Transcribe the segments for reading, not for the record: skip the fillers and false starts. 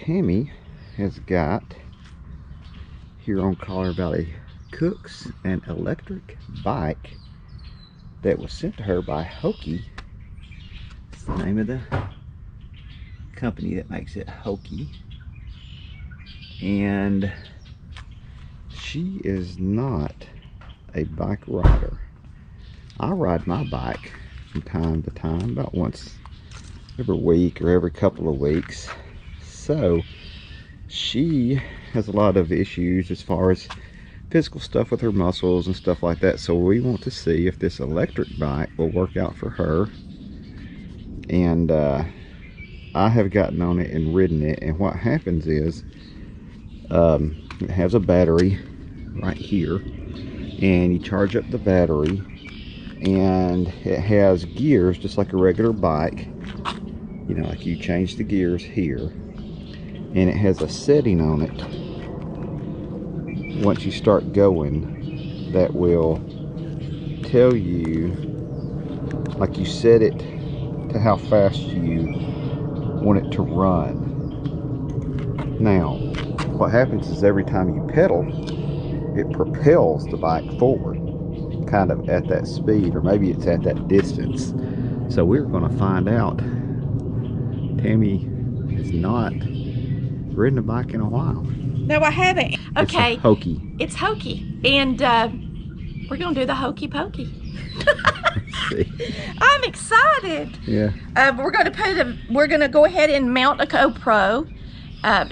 Tammy has got here on Collar Valley Cooks an electric bike that was sent to her by Haoqi. It's the name of the company that makes it, Haoqi. And she is not a bike rider. I ride my bike from time to time, about once every week or every couple of weeks. So she has a lot of issues as far as physical stuff with her muscles and stuff like that. So we want to see if this electric bike will work out for her. And I have gotten on it and ridden it, and what happens is it has a battery right here, and you charge up the battery, and it has gears just like a regular bike, you know, like you change the gears here, and it has a setting on it once you start going that will tell you, like you set it to how fast you want it to run. Now what happens is every time you pedal, it propels the bike forward, kind of at that speed, or maybe it's at that distance. So we're going to find out. Tammy has not ridden a bike in a while. No, I haven't. Okay. It's Haoqi. It's Haoqi, and we're going to do the hokey pokey. I'm excited. Yeah. We're going to go ahead and mount a GoPro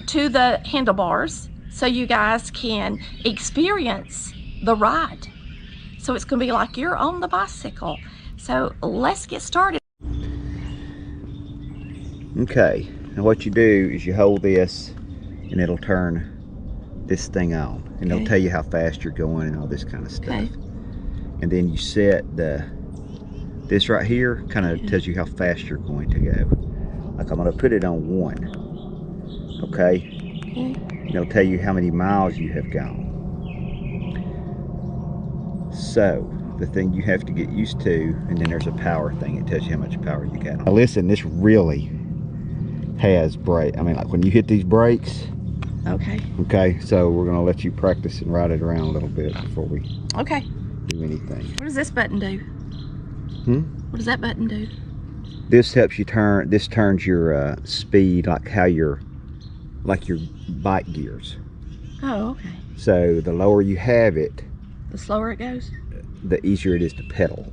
to the handlebars so you guys can experience the ride. So it's going to be like you're on the bicycle. So let's get started. Okay, now what you do is you hold this and it'll turn this thing on, and it'll tell you how fast you're going and all this kind of stuff. Okay. And then you set this right here, kind of tells you how fast you're going to go. Like I'm going to put it on 1. Okay? And it'll tell you how many miles you have gone. So the thing you have to get used to, and then there's a power thing. It tells you how much power you got. Now listen, this really has brake. I mean, like when you hit these brakes. Okay. Okay, so we're going to let you practice and ride it around a little bit before we do anything. What does this button do? What does that button do? This helps you turn, this turns your speed, like how your bike gears. Oh, okay. So the lower you have it, the slower it goes? The easier it is to pedal.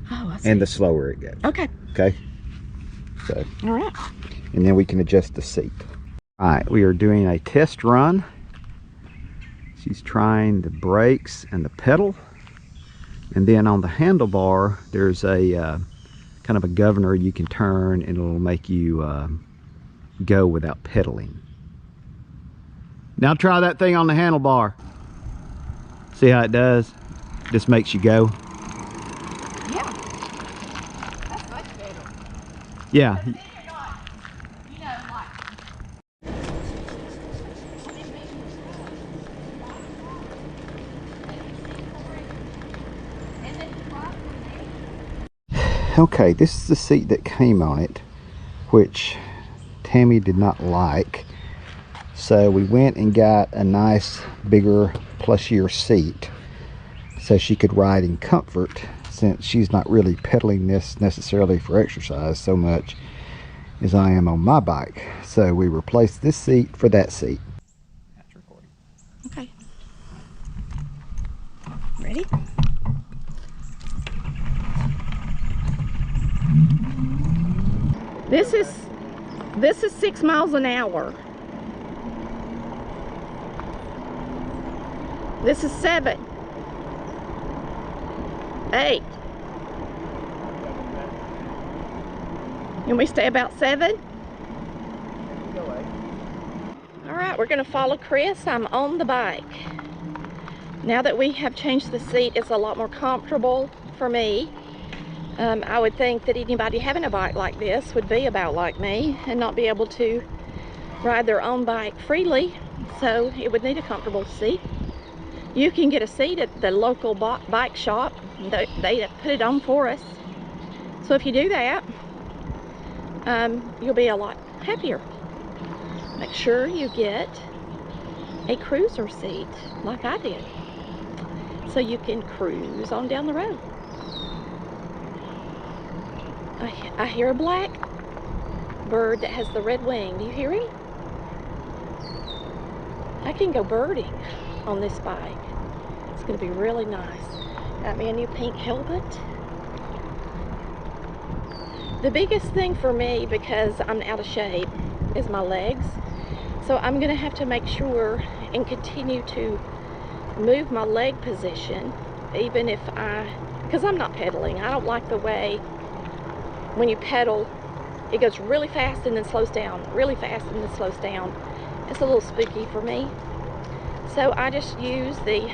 Oh, I see. And the slower it goes. Okay. Okay? So. All right. And then we can adjust the seat. All right, we are doing a test run. She's trying the brakes and the pedal. And then on the handlebar, there's a kind of a governor you can turn, and it'll make you go without pedaling. Now try that thing on the handlebar. See how it does? Just makes you go. Yeah. That's much better. Yeah. Okay, this is the seat that came on it, which Tammy did not like. So we went and got a nice, bigger, plushier seat so she could ride in comfort, since she's not really pedaling this necessarily for exercise so much as I am on my bike. So we replaced this seat for that seat. That's recording. Okay. Ready? This is 6 miles an hour. This is 7, 8. Can we stay about 7? All right, we're going to follow Chris. I'm on the bike. Now that we have changed the seat, it's a lot more comfortable for me. I would think that anybody having a bike like this would be about like me and not be able to ride their own bike freely, so it would need a comfortable seat. You can get a seat at the local bike shop. They put it on for us. So if you do that, you'll be a lot happier. make sure you get a cruiser seat like I did, so you can cruise on down the road. I hear a black bird that has the red wing. Do you hear him? I can go birding on this bike. It's going to be really nice. Got me a new pink helmet. The biggest thing for me, because I'm out of shape, is my legs. So I'm going to have to make sure and continue to move my leg position, even if because I'm not pedaling. I don't like the way when you pedal, it goes really fast and then slows down, really fast and then slows down. It's a little spooky for me. So I just use the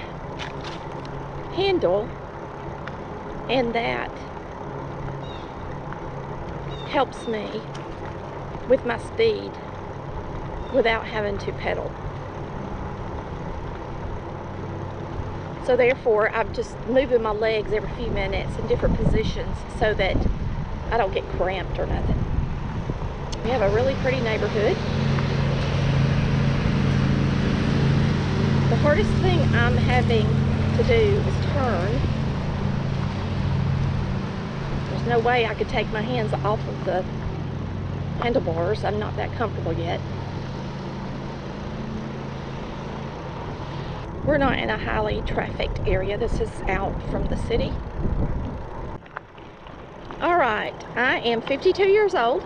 handle, and that helps me with my speed without having to pedal. So therefore, I'm just moving my legs every few minutes in different positions so that I don't get cramped or nothing. We have a really pretty neighborhood. The hardest thing I'm having to do is turn. There's no way I could take my hands off of the handlebars. I'm not that comfortable yet. We're not in a highly trafficked area. This is out from the city. All right, I am 52 years old.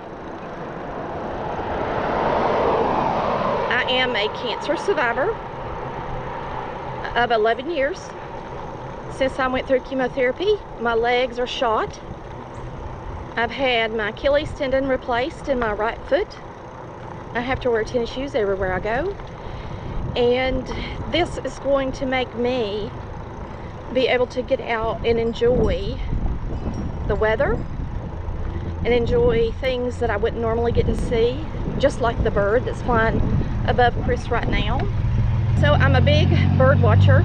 I am a cancer survivor of 11 years. Since I went through chemotherapy, my legs are shot. I've had my Achilles tendon replaced in my right foot. I have to wear tennis shoes everywhere I go. And this is going to make me be able to get out and enjoy the weather and enjoy things that I wouldn't normally get to see, just like the bird that's flying above Chris right now. So I'm a big bird watcher.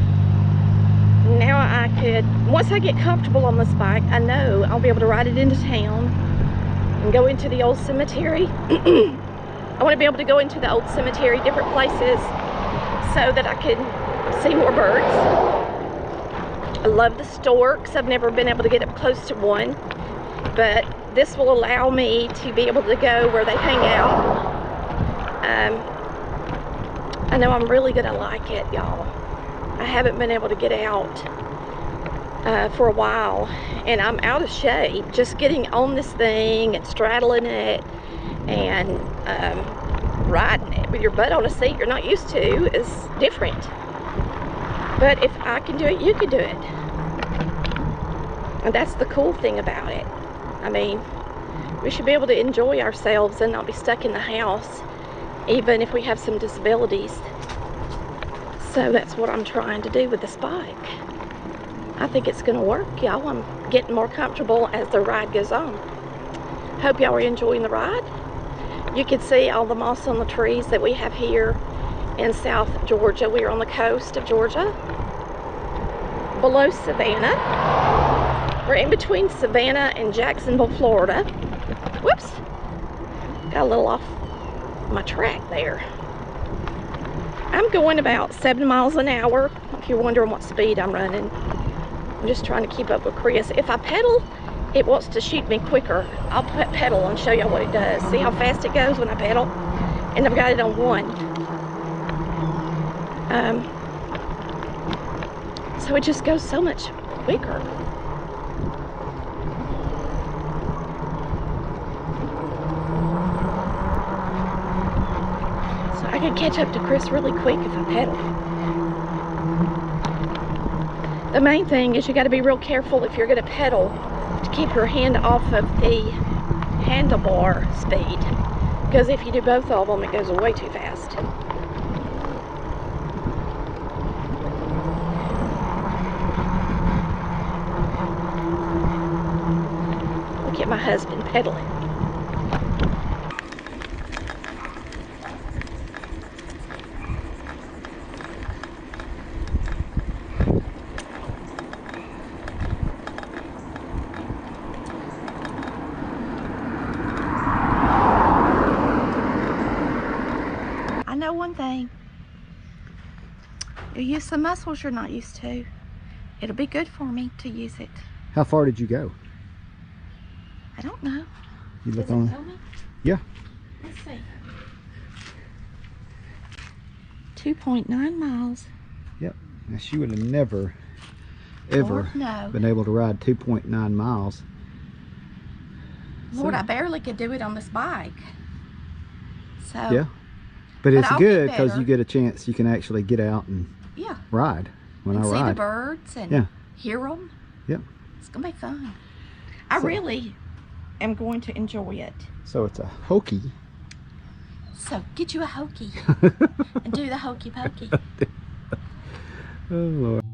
Now I could, once I get comfortable on this bike, I know I'll be able to ride it into town and go into the old cemetery. I want to be able to go into the old cemetery, different places, so that I can see more birds. I love the storks. I've never been able to get up close to one, but this will allow me to be able to go where they hang out. I know I'm really gonna like it, y'all. I haven't been able to get out for a while, and I'm out of shape. Just getting on this thing and straddling it and riding it with your butt on a seat you're not used to is different. But if I can do it, you can do it. And that's the cool thing about it. I mean, we should be able to enjoy ourselves and not be stuck in the house, even if we have some disabilities. So that's what I'm trying to do with this bike. I think it's gonna work, y'all. I'm getting more comfortable as the ride goes on. Hope y'all are enjoying the ride. You can see all the moss on the trees that we have here in South Georgia. We are on the coast of Georgia, below Savannah. We're in between Savannah and Jacksonville, Florida. Whoops, got a little off my track there. I'm going about 7 miles an hour, if you're wondering what speed I'm running. I'm just trying to keep up with Chris. If I pedal, it wants to shoot me quicker. I'll pedal and show you what it does. See how fast it goes when I pedal? And I've got it on 1. So it just goes so much quicker. So I can catch up to Chris really quick if I pedal. The main thing is you got to be real careful if you're going to pedal to keep your hand off of the handlebar speed, because if you do both of them, it goes way too fast. Look at my husband pedaling. You'll use some muscles you're not used to. It'll be good for me to use it. How far did you go? I don't know. You look Does it on. tell me? Yeah. Let's see. 2.9 miles. Yep. Now she would have never, ever Lord, no. been able to ride 2.9 miles. Lord, So- I barely could do it on this bike. So Yeah. But it's I'll get good because better. you get a chance. You can actually get out and yeah, ride when and I see the ride. birds and Yeah. hear them. Yep. It's gonna be fun. I So- really am going to enjoy it. So it's a Haoqi. So get you a Haoqi and do the hokey pokey. Oh Lord.